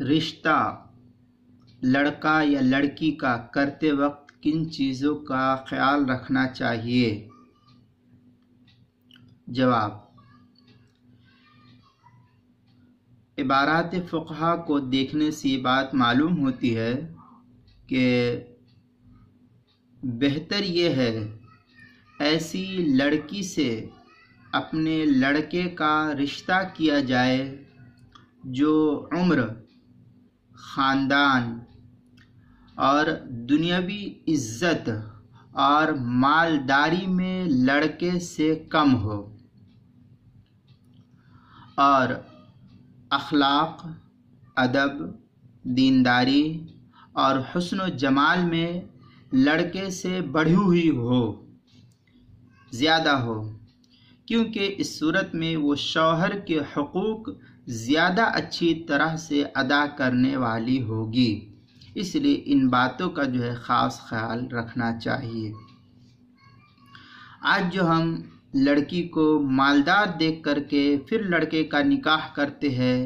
رشتہ لڑکا یا لڑکی کا کرتے وقت کن چیزوں کا خیال رکھنا چاہیے؟ جواب: عبارات فقہا کو دیکھنے سے یہ بات معلوم ہوتی ہے کہ بہتر یہ ہے ایسی لڑکی سے اپنے لڑکے کا رشتہ کیا جائے جو عمر، خاندان اور دنیاوی عزت اور مالداری میں لڑکے سے کم ہو، اور اخلاق، ادب، دینداری اور حسن و جمال میں لڑکے سے بڑھی ہوئی ہو، زیادہ ہو، کیونکہ اس صورت میں وہ شوہر کے حقوق زیادہ اچھی طرح سے ادا کرنے والی ہوگی۔ اس لیے ان باتوں کا خاص خیال رکھنا چاہیے۔ آج جو ہم لڑکی کو مالدار دیکھ کر کے پھر لڑکے کا نکاح کرتے ہیں،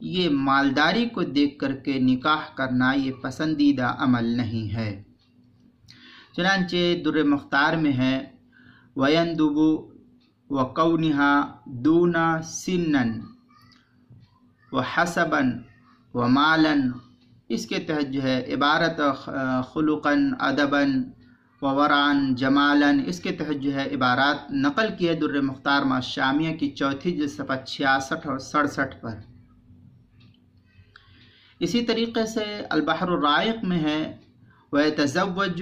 یہ مالداری کو دیکھ کر کے نکاح کرنا یہ پسندیدہ عمل نہیں ہے۔ چنانچہ در مختار میں ہے وَيَنْدُبُ وَكَوْنِهَا دُونَ سِنًّا وَحَسَبًا وَمَالًا، اس کے تحت عبارت خلقاً ادباً وورعاً جمالاً، اس کے تحت عبارات نقل کی ہے در مختار ما شامیہ کی چوتھی جلد صفحہ 66 اور 67 پر۔ اسی طریقے سے البحر الرائق میں ہے وَيَتَزَوَّجُ،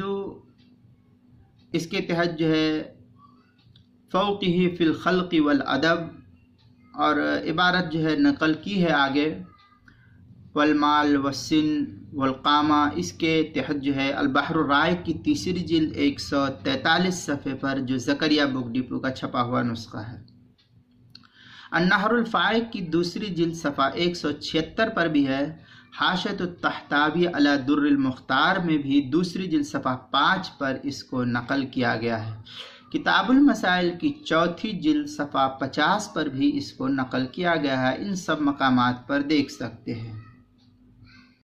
اس کے تحت فوقہ فی الخلق والادب، اور عبارت نقل کی ہے آگے والمال والسن والقامہ، اس کے تحت البحر الرائق کی تیسری جلد 143 صفحے پر جو زکریا بک ڈپو کا چھپا ہوا نسخہ ہے۔ النہر الفائق کی دوسری جلد صفحہ 176 پر بھی ہے۔ حاشیۃ الطحطاوی علی در المختار میں بھی دوسری جلد صفحہ 5 پر اس کو نقل کیا گیا ہے۔ کتاب المسائل کی چوتھی جلد صفحہ 50 پر بھی اس کو نقل کیا گیا ہے۔ ان سب مقامات پر دیکھ سکتے ہیں۔